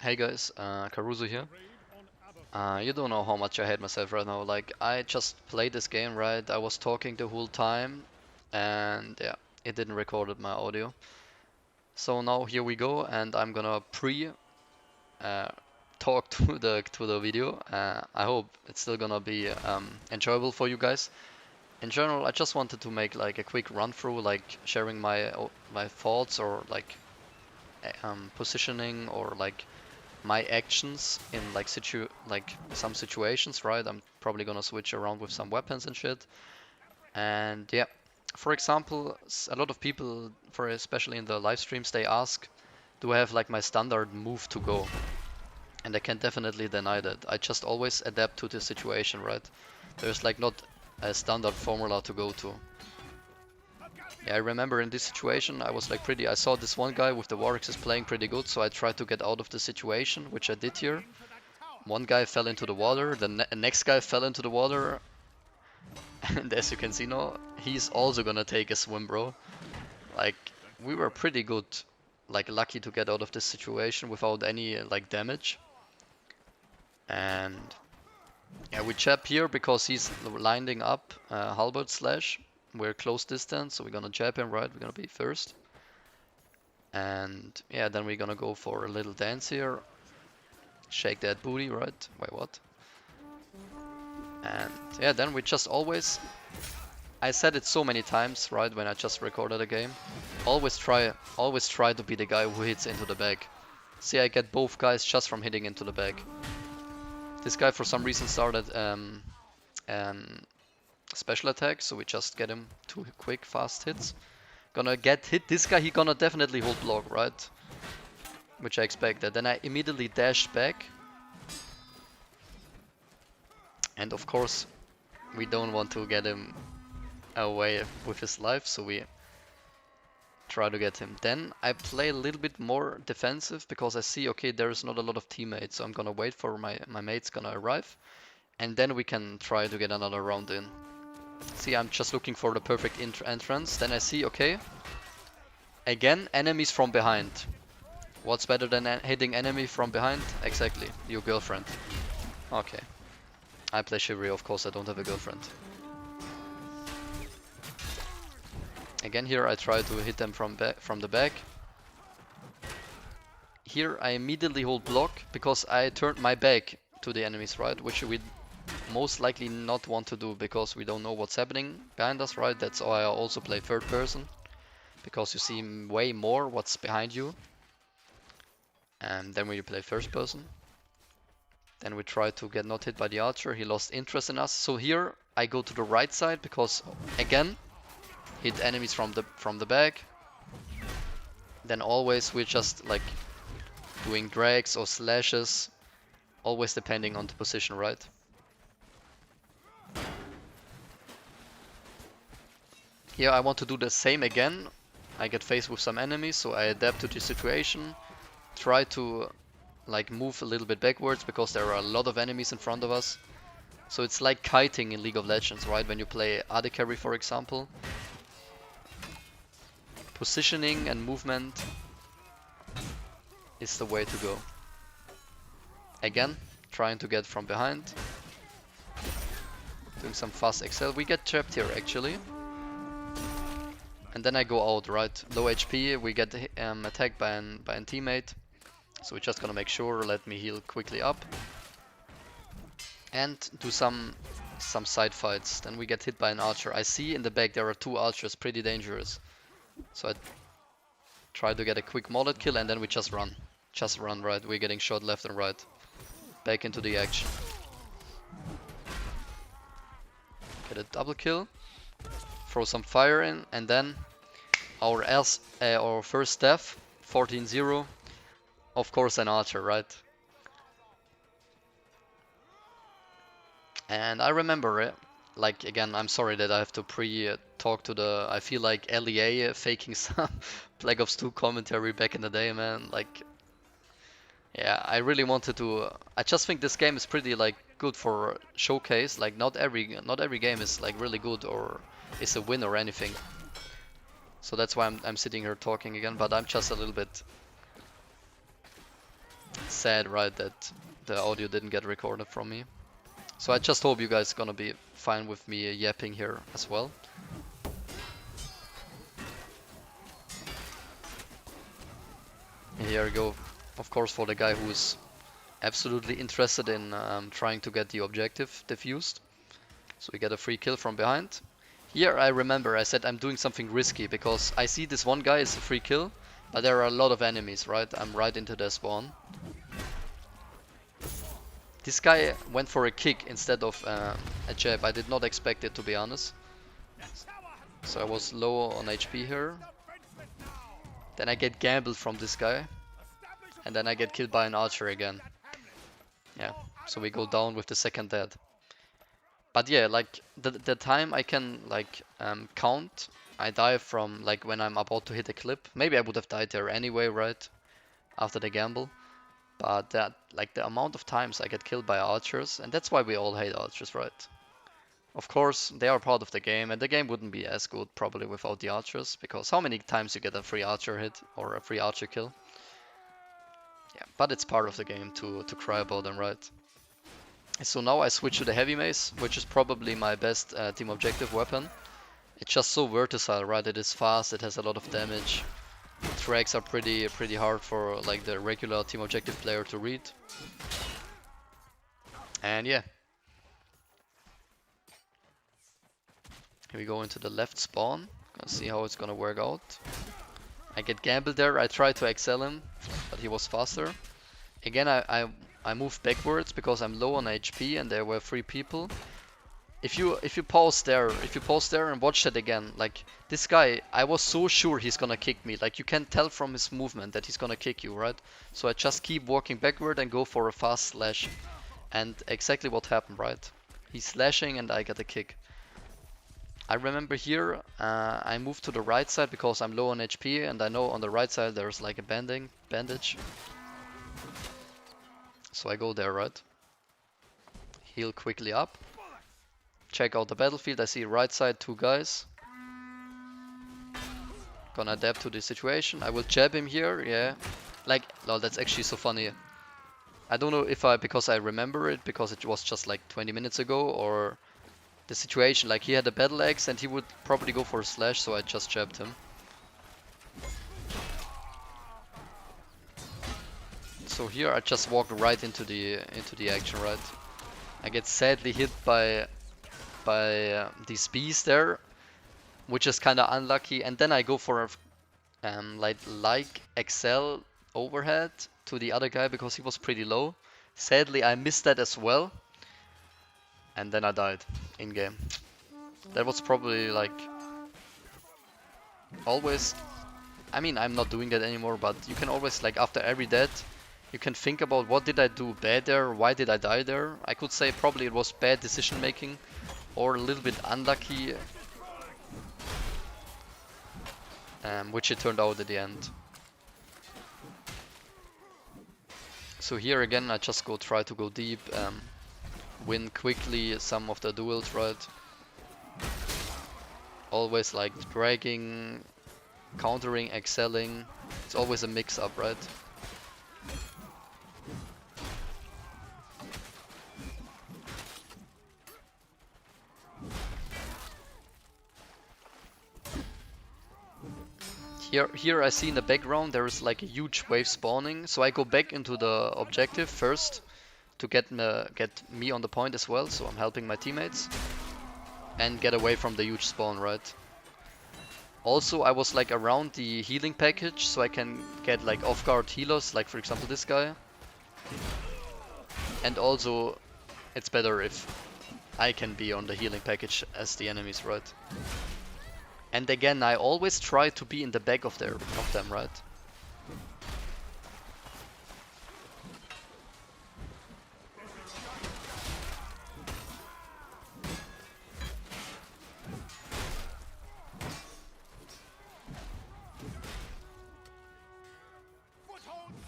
Hey guys, Caruso here. You don't know how much I hate myself right now. Like, I just played this game, right? I was talking the whole time, and yeah, it didn't record my audio. So now here we go, and I'm gonna uh, talk to the video. I hope it's still gonna be enjoyable for you guys. In general, I just wanted to make like a quick run through, like sharing my thoughts or like positioning or like my actions in like some situations, right? I'm probably gonna switch around with some weapons and shit. And yeah, for example, a lot of people, for especially in the live streams, they ask, do I have like my standard move to go? And I can definitely deny that. I just always adapt to the situation, right? There's like not a standard formula to go to. Yeah, I remember in this situation, I was like I saw this one guy with the Warwicks is playing pretty good, so I tried to get out of the situation, which I did here. One guy fell into the water, the next guy fell into the water, and as you can see now, he's also gonna take a swim, bro. Like, we were pretty good, like lucky to get out of this situation without any like damage. And yeah, we jab here because he's lining up halberd slash. We're close distance, so we're gonna jab him, right? We're gonna be first. And yeah, then we're gonna go for a little dance here. Shake that booty, right? Wait, what? And yeah, then we just always, I said it so many times, right, when I just recorded a game. Always try to be the guy who hits into the bag. See, I get both guys just from hitting into the bag. This guy for some reason started um, special attack, so we just get him two quick, fast hits. Gonna get hit. This guy, he gonna definitely hold block, right? Which I expected. Then I immediately dashed back. And of course, we don't want to get him away with his life, so we try to get him. Then I play a little bit more defensive because I see, okay, there's not a lot of teammates, so I'm gonna wait for my mates gonna arrive, and then we can try to get another round in. See, I'm just looking for the perfect entrance. Then I see, okay, again, enemies from behind. What's better than hitting enemy from behind? Exactly, your girlfriend. Okay. I play Chivalry, of course I don't have a girlfriend. Again here I try to hit them from the back. Here I immediately hold block because I turned my back to the enemies, right? Which we most likely not want to do because we don't know what's happening behind us, right? That's why I also play third person, because you see way more what's behind you. And then we play first person. Then we try to get not hit by the archer. He lost interest in us. So here I go to the right side because again, hit enemies from the back. Then always we're just like doing drags or slashes, always depending on the position, right? Here I want to do the same again. I get faced with some enemies, so I adapt to the situation. Try to like move a little bit backwards because there are a lot of enemies in front of us. So it's like kiting in League of Legends, right? When you play AD carry, for example. Positioning and movement is the way to go. Again, trying to get from behind. Doing some fast excel. We get trapped here actually. And then I go out, right? Low HP, we get attacked by an teammate. So we're just gonna make sure, let me heal quickly up. And do some side fights. Then we get hit by an archer. I see in the back there are two archers, pretty dangerous. So I try to get a quick mullet kill and then we just run. Just run, right? We're getting shot left and right. Back into the action. Get a double kill. Throw some fire in and then our first death, 14-0. Of course an archer, right? And I remember it. Like, again, I'm sorry that I have to talk to the... I feel like LEA faking some Black Ops 2 commentary back in the day, man. Like, yeah, I really wanted to... I just think this game is pretty, like, good for showcase. Like, not every game is, like, really good or is a win or anything. So that's why I'm sitting here talking again, but I'm just a little bit sad, right, that the audio didn't get recorded from me. So I just hope you guys are gonna be fine with me yapping here as well. Here we go, of course, for the guy who's absolutely interested in trying to get the objective defused. So we get a free kill from behind. Here I remember I said I'm doing something risky because I see this one guy is a free kill, but there are a lot of enemies, right? I'm right into their spawn. This guy went for a kick instead of a jab. I did not expect it, to be honest. So I was low on HP here. Then I get gambled from this guy. And then I get killed by an archer again. Yeah, so we go down with the second dead. But yeah, like the time I can like count, I die from like when I'm about to hit a clip. Maybe I would have died there anyway, right? After the gamble. But that like the amount of times I get killed by archers, and that's why we all hate archers, right? Of course, they are part of the game, and the game wouldn't be as good probably without the archers, because how many times you get a free archer hit or a free archer kill? Yeah, but it's part of the game to cry about them, right? So now I switch to the heavy mace, which is probably my best team objective weapon. It's just so versatile, right? It is fast, it has a lot of damage. Tracks are pretty hard for like the regular team objective player to read. And yeah. Here we go into the left spawn. Gonna see how it's gonna work out. I get gambled there, I try to excel him, but he was faster. Again, I moved backwards because I'm low on HP and there were 3 people. If you pause there and watch that again, like this guy, I was so sure he's gonna kick me. Like you can tell from his movement that he's gonna kick you, right? So I just keep walking backward and go for a fast slash. And exactly what happened, right? He's slashing and I get a kick. I remember here, I moved to the right side because I'm low on HP and I know on the right side there's like a bandage. So I go there, right? Heal quickly up. Check out the battlefield, I see right side 2 guys. Gonna adapt to the situation. I will jab him here, yeah. Like, lol, that's actually so funny. I don't know if because I remember it, because it was just like 20 minutes ago, or the situation, like he had a battle axe and he would probably go for a slash, so I just jabbed him. So here I just walked right into the action, right? I get sadly hit by these bees there, which is kind of unlucky, and then I go for a like Excel overhead to the other guy because he was pretty low. Sadly I missed that as well, and then I died in game. That was probably like always, I mean I'm not doing that anymore, but you can always like after every death you can think about what did I do bad there, why did I die there. I could say probably it was bad decision making or a little bit unlucky, which it turned out at the end. So here again I just try to go deep, win quickly some of the duels, right? Always like dragging, countering, excelling. It's always a mix up, right? Here I see in the background there is like a huge wave spawning, so I go back into the objective first to get me on the point as well, so I'm helping my teammates and get away from the huge spawn, right? Also I was like around the healing package, so I can get like off guard healers, like for example this guy. And also it's better if I can be on the healing package as the enemies, right? And again, I always try to be in the back of them, right?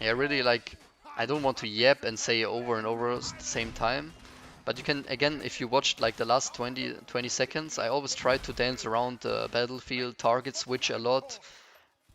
Yeah, really like, I don't want to yap and say over and over at the same time. But you can, again, if you watched like the last 20 seconds, I always try to dance around the battlefield, target switch a lot,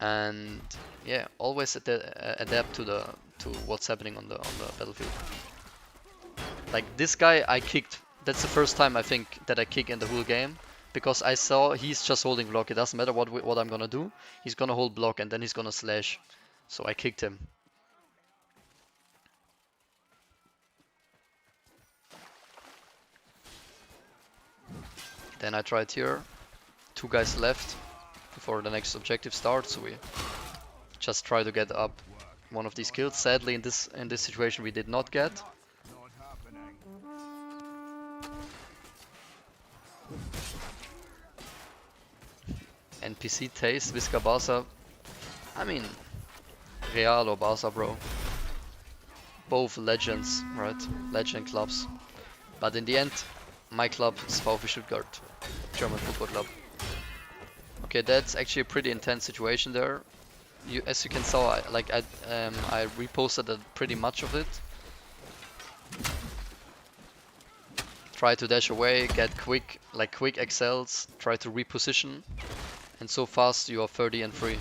and yeah, always adapt to to what's happening on the battlefield. Like this guy I kicked. That's the first time I think that I kick in the whole game, because I saw he's just holding block. It doesn't matter what I'm gonna do. He's gonna hold block and then he's gonna slash. So I kicked him. Then I tried here. 2 guys left before the next objective starts, so we just try to get up one of these kills. Sadly, in this situation, we did not get. NPC taste, Visca Barca. I mean, Real or Barca, bro. Both legends, right? Legend clubs. But in the end, my club is VfB Stuttgart, German football club. Okay, that's actually a pretty intense situation there. As you can saw, I reposted pretty much of it. Try to dash away, get quick excels, try to reposition, and so fast you are 30 and free.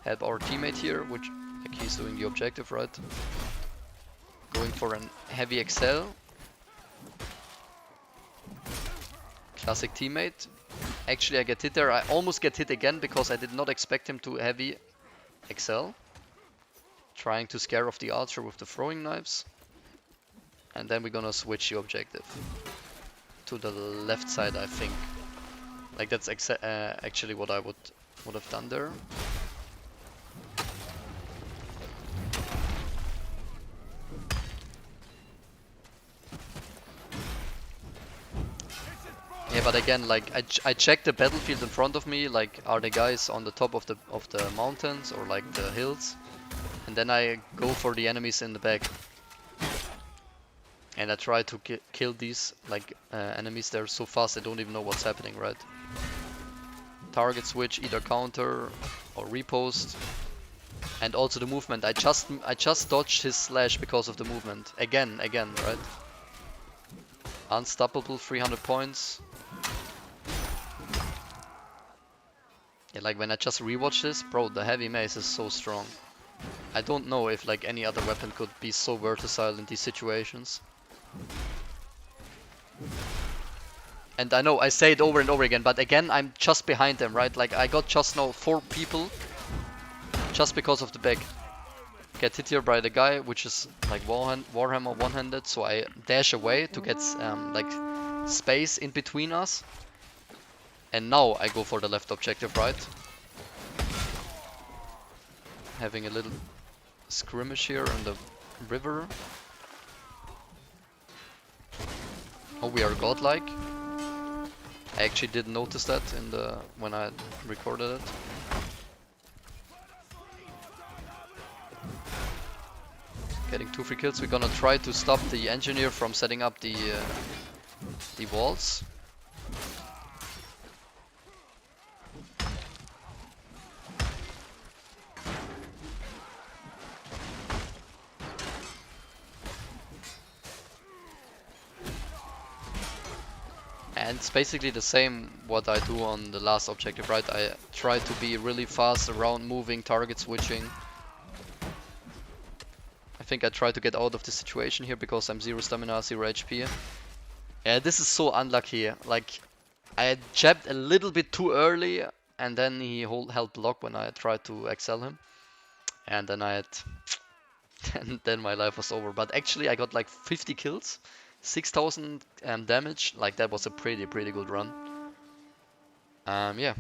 Help our teammate here, which like he's doing the objective, right? Going for an heavy excel. Classic teammate. Actually, I get hit there. I almost get hit again because I did not expect him to heavy excel. Trying to scare off the archer with the throwing knives. And then we're gonna switch the objective to the left side, I think. Like that's actually what I would have done there. Yeah, but again, like I checked the battlefield in front of me. Like, are the guys on the top of the mountains or like the hills? And then I go for the enemies in the back. And I try to kill these enemies. They're so fast they don't even know what's happening, right? Target switch, either counter or repost. And also the movement. I just dodged his slash because of the movement. Again, right? Unstoppable, 300 points. Yeah, like when I just rewatch this, bro, the heavy mace is so strong. I don't know if like any other weapon could be so versatile in these situations. And I know I say it over and over again, but again I'm just behind them, right? Like I got just now 4 people just because of the back. Get hit here by the guy, which is like Warhammer one-handed, so I dash away to get like space in between us. And now I go for the left objective, right? Having a little skirmish here on the river. Oh, we are godlike. I actually didn't notice that when I recorded it. Getting 2 free kills. We're gonna try to stop the engineer from setting up the walls. And it's basically the same what I do on the last objective, right? I try to be really fast around moving, target switching. I think I try to get out of the situation here because I'm 0 stamina, 0 HP. Yeah, this is so unlucky. Like, I jabbed a little bit too early and then he held block when I tried to excel him. And then I had... and then my life was over. But actually I got like 50 kills. 6,000 damage, like that was a pretty good run. Yeah.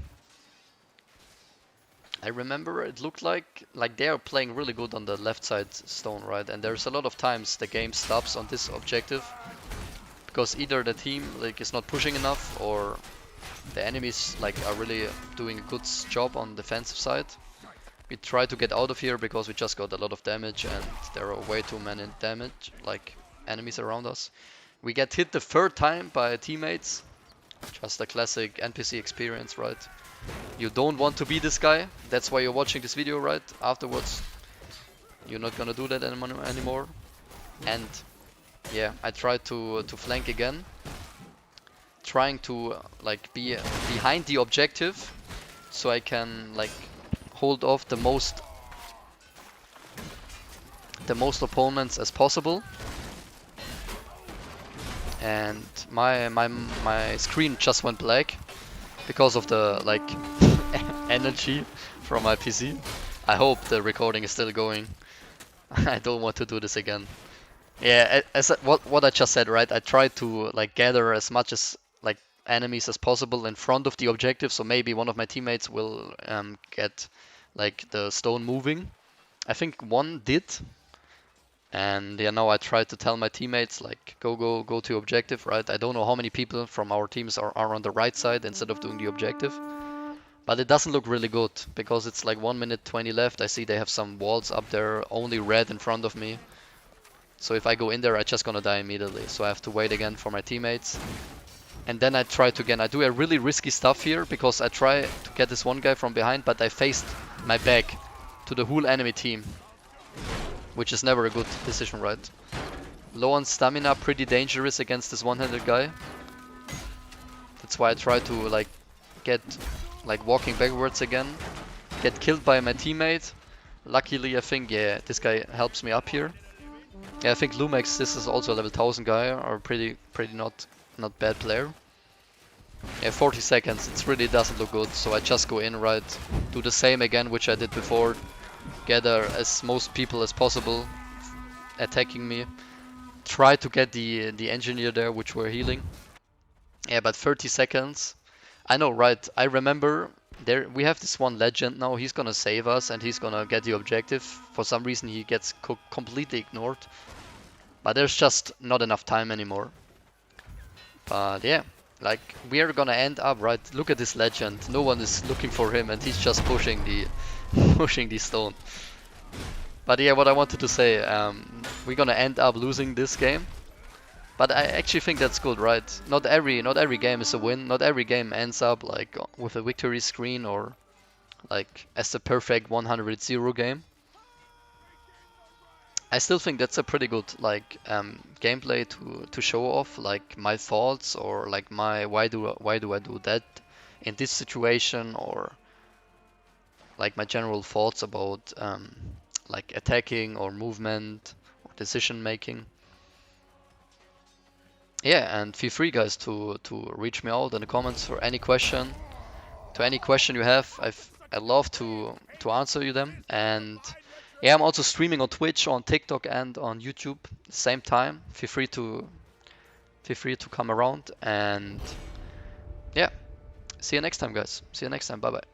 I remember it looked like they are playing really good on the left side stone, right? And there's a lot of times the game stops on this objective because either the team like is not pushing enough or the enemies like are really doing a good job on defensive side. We try to get out of here because we just got a lot of damage and there are way too many damage, like enemies around us. We get hit the 3rd time by teammates. Just a classic NPC experience, right? You don't want to be this guy. That's why you're watching this video, right? Afterwards, you're not gonna do that anymore. And yeah, I tried to flank again. Trying to like be behind the objective so I can like hold off the most the most opponents as possible. And my screen just went black because of the like energy from my PC. I hope the recording is still going. I don't want to do this again. Yeah, as what I just said, right? I tried to like gather as much as like enemies as possible in front of the objective, so maybe one of my teammates will get like the stone moving. I think one did, and yeah, now I try to tell my teammates like go to objective, right? I don't know how many people from our teams are on the right side instead of doing the objective. But it doesn't look really good because it's like 1 minute 20 left. I see they have some walls up there, only red in front of me. So if I go in there, I'm just gonna die immediately. So I have to wait again for my teammates. And then I try to again. I do a really risky stuff here because I try to get this one guy from behind, but I faced my back to the whole enemy team, which is never a good decision, right? Low on stamina, pretty dangerous against this one-handed guy. That's why I try to like get like walking backwards again. Get killed by my teammate. Luckily, I think, yeah, this guy helps me up here. Yeah, I think Lumex, this is also a level 1000 guy, or pretty not bad player. Yeah, 40 seconds, it really doesn't look good, so I just go in, right, do the same again, which I did before, gather as most people as possible attacking me, try to get the engineer there, which were healing. Yeah, but 30 seconds, I know, right, I remember there we have this one legend now, he's gonna save us and he's gonna get the objective. For some reason he gets completely ignored. But there's just not enough time anymore. But yeah, like we are gonna end up, right? Look at this legend. No one is looking for him, and he's just pushing the pushing the stone. But yeah, what I wanted to say, we're gonna end up losing this game. But I actually think that's good, right? Not every game is a win. Not every game ends up like with a victory screen or like as the perfect 100-0 game. I still think that's a pretty good like gameplay to show off like my thoughts or like my why do I do that in this situation, or like my general thoughts about like attacking or movement or decision making. Yeah, and feel free guys to reach me out in the comments for any question. To any question you have, I love to answer you them. And yeah, I'm also streaming on Twitch, on TikTok, and on YouTube same time. Feel free to come around, and yeah, see you next time guys. See you next time. Bye bye.